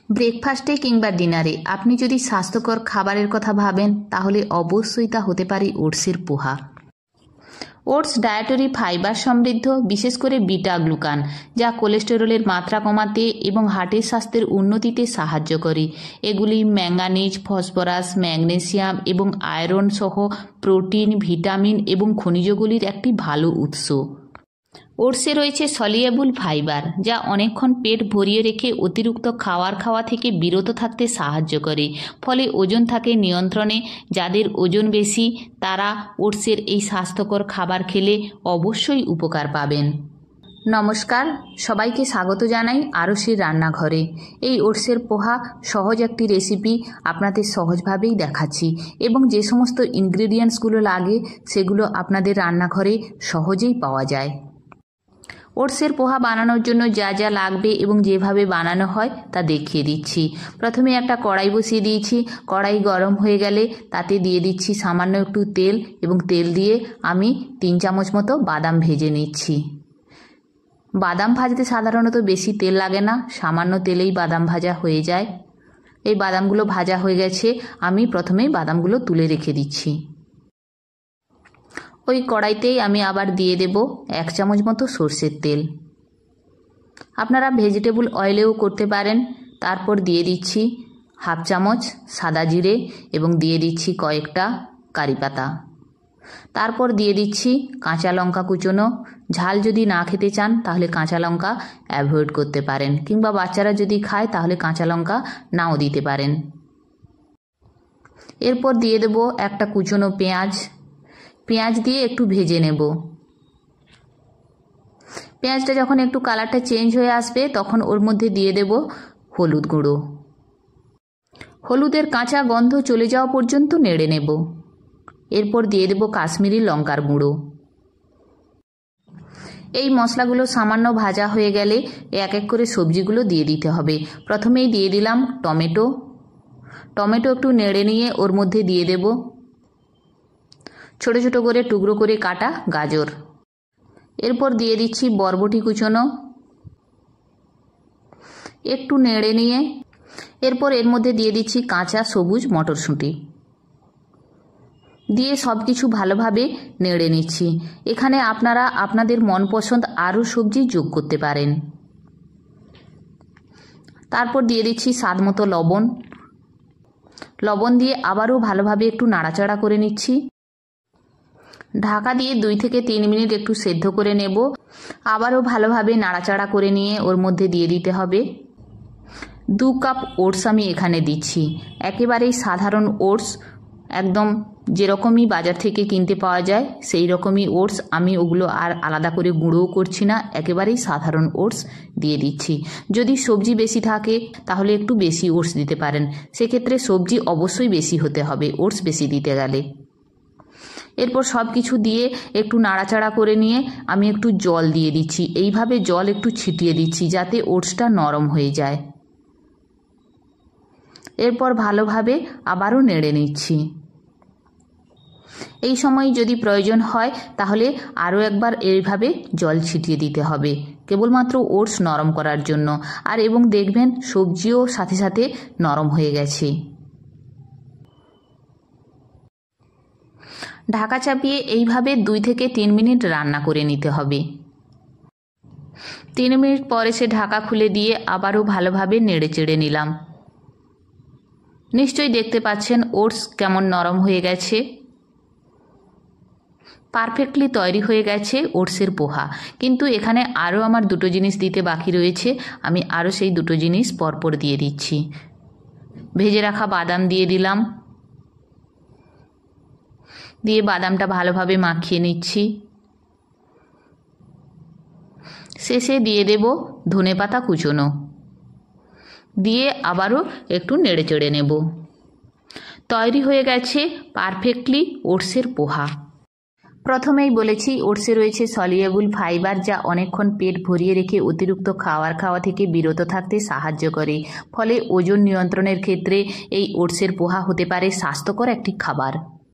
ব্রেকফাস্টে কিংবা ডিনারে আপনি যদি স্বাস্থ্যকর খাবারের কথা ভাবেন তাহলে অবশ্যই তা হতে পারে ওটসের পোহা। ওটস ডায়েটারি ফাইবার সমৃদ্ধ, বিশেষ করে বিটা গ্লুকান, যা কোলেস্টেরলের মাত্রা কমাতে এবং হার্টের স্বাস্থ্যের উন্নতিতে সাহায্য করে। এগুলি ম্যাঙ্গানিজ, ফসফরাস, ম্যাগনেসিয়াম এবং আয়রন সহ প্রোটিন, ভিটামিন এবং খনিজগুলির একটি ভালো উৎস। ওটসে রয়েছে সলিউবল ফাইবার, যা অনেকক্ষণ পেট ভরিয়ে রেখে অতিরিক্ত খাওয়া থেকে বিরত থাকতে সাহায্য করে, ফলে ওজন থাকে নিয়ন্ত্রণে। যাদের ওজন বেশি তারা ওটসের এই স্বাস্থ্যকর খাবার খেলে অবশ্যই উপকার পাবেন। নমস্কার, সবাইকে স্বাগত জানাই আরশির রান্নাঘরে। এই ওটসের পোহা সহজ একটি রেসিপি আপনাদের সহজভাবেই দেখাচ্ছি, এবং যে সমস্ত ইনগ্রিডিয়েন্টসগুলো লাগে সেগুলো আপনাদের রান্নাঘরে সহজেই পাওয়া যায়। ওটসের পোহা বানানোর জন্য যা যা লাগবে এবং যেভাবে বানানো হয় তা দেখিয়ে দিচ্ছি। প্রথমে একটা কড়াই বসিয়ে দিয়েছি। কড়াই গরম হয়ে গেলে তাতে দিয়ে দিচ্ছি সামান্য একটু তেল, এবং তেল দিয়ে আমি 3 চামচ মতো বাদাম ভেজে নিচ্ছি। বাদাম ভাজতে সাধারণত বেশি তেল লাগে না, সামান্য তেলেই বাদাম ভাজা হয়ে যায়। এই বাদামগুলো ভাজা হয়ে গেছে, আমি প্রথমেই বাদামগুলো তুলে রেখে দিচ্ছি। ওই কড়াইতেই আমি আবার দিয়ে দেব 1 চামচ মতো সর্ষের তেল। আপনারা ভেজিটেবল অয়েলেও করতে পারেন। তারপর দিয়ে দিচ্ছি 1/2 চামচ সাদা জিরে এবং দিয়ে দিচ্ছি কয়েকটা কারি পাতা। তারপর দিয়ে দিচ্ছি কাঁচা লঙ্কা কুচোনো। ঝাল যদি না খেতে চান তাহলে কাঁচা লঙ্কা অ্যাভয়েড করতে পারেন, কিংবা বাচ্চারা যদি খায় তাহলে কাঁচা লঙ্কা নাও দিতে পারেন। এরপর দিয়ে দেব একটা কুচোনো পেঁয়াজ। পেঁয়াজ দিয়ে একটু ভেজে নেব। পেঁয়াজটা যখন একটু কালারটা চেঞ্জ হয়ে আসবে তখন ওর মধ্যে দিয়ে দেব হলুদ গুঁড়ো। হলুদের কাঁচা গন্ধ চলে যাওয়া পর্যন্ত নেড়ে নেব। এরপর দিয়ে দেব কাশ্মীরি লঙ্কার গুঁড়ো। এই মশলাগুলো সামান্য ভাজা হয়ে গেলে এক এক করে সবজিগুলো দিয়ে দিতে হবে। প্রথমেই দিয়ে দিলাম টমেটো। টমেটো একটু নেড়ে নিয়ে ওর মধ্যে দিয়ে দেব ছোট ছোট করে টুকরো করে কাটা গাজর। এরপর দিয়ে দিচ্ছি বরবটি কুচোনো। একটু নেড়ে নিয়ে এরপর এর মধ্যে দিয়ে দিচ্ছি কাঁচা সবুজ মটরশুঁটি। দিয়ে সব কিছু ভালোভাবে নেড়ে নিচ্ছি। এখানে আপনারা আপনাদের মনপছন্দ আরও সবজি যোগ করতে পারেন। তারপর দিয়ে দিচ্ছি স্বাদ মতো লবণ। লবণ দিয়ে আবারও ভালোভাবে একটু নাড়াচাড়া করে নিচ্ছি। ঢাকা দিয়ে 2 থেকে 3 মিনিট একটু সেদ্ধ করে নেব। আবারও ভালোভাবে নাড়াচাড়া করে নিয়ে ওর মধ্যে দিয়ে দিতে হবে 2 কাপ ওটস আমি এখানে দিচ্ছি। একেবারেই সাধারণ ওটস, একদম যেরকমই বাজার থেকে কিনতে পাওয়া যায় সেই রকমই ওটস। আমি ওগুলো আর আলাদা করে গুঁড়োও করছি না, একেবারেই সাধারণ ওটস দিয়ে দিচ্ছি। যদি সবজি বেশি থাকে তাহলে একটু বেশি ওটস দিতে পারেন। সেক্ষেত্রে সবজি অবশ্যই বেশি হতে হবে ওটস বেশি দিতে গেলে। এরপর সব কিছু দিয়ে একটু নাড়াচাড়া করে নিয়ে আমি একটু জল দিয়ে দিচ্ছি। এইভাবে জল একটু ছিটিয়ে দিচ্ছি যাতে ওটসটা নরম হয়ে যায়। এরপর ভালোভাবে আবারও নেড়ে নিচ্ছি। এই সময় যদি প্রয়োজন হয় তাহলে আরও একবার এইভাবে জল ছিটিয়ে দিতে হবে, কেবলমাত্র ওটস নরম করার জন্য। আর এবং দেখবেন সবজিও সাথে সাথে নরম হয়ে গেছে। ঢাকা চাপিয়ে এইভাবে 2 থেকে 3 মিনিট রান্না করে নিতে হবে। 3 মিনিট পরে সে ঢাকা খুলে দিয়ে আবারও ভালোভাবে নেড়ে চেড়ে নিলাম। নিশ্চয়ই দেখতে পাচ্ছেন ওটস কেমন নরম হয়ে গেছে। পারফেক্টলি তৈরি হয়ে গেছে ওটসের পোহা। কিন্তু এখানে আরও আমার 2টো জিনিস দিতে বাকি রয়েছে। আমি আরও সেই 2টো জিনিস পরপর দিয়ে দিচ্ছি। ভেজে রাখা বাদাম দিয়ে দিলাম। দিয়ে বাদামটা ভালোভাবে মাখিয়ে নিচ্ছি। শেষে দিয়ে দেব ধনেপাতা কুচোনো। দিয়ে আবারও একটু নেড়ে চেড়ে নেব। তৈরি হয়ে গেছে পারফেক্টলি ওটসের পোহা। প্রথমেই বলেছি ওটসে রয়েছে সলিউবল ফাইবার, যা অনেকক্ষণ পেট ভরিয়ে রেখে অতিরিক্ত খাওয়া থেকে বিরত থাকতে সাহায্য করে। ফলে ওজন নিয়ন্ত্রণের ক্ষেত্রে এই ওটসের পোহা হতে পারে স্বাস্থ্যকর একটি খাবার।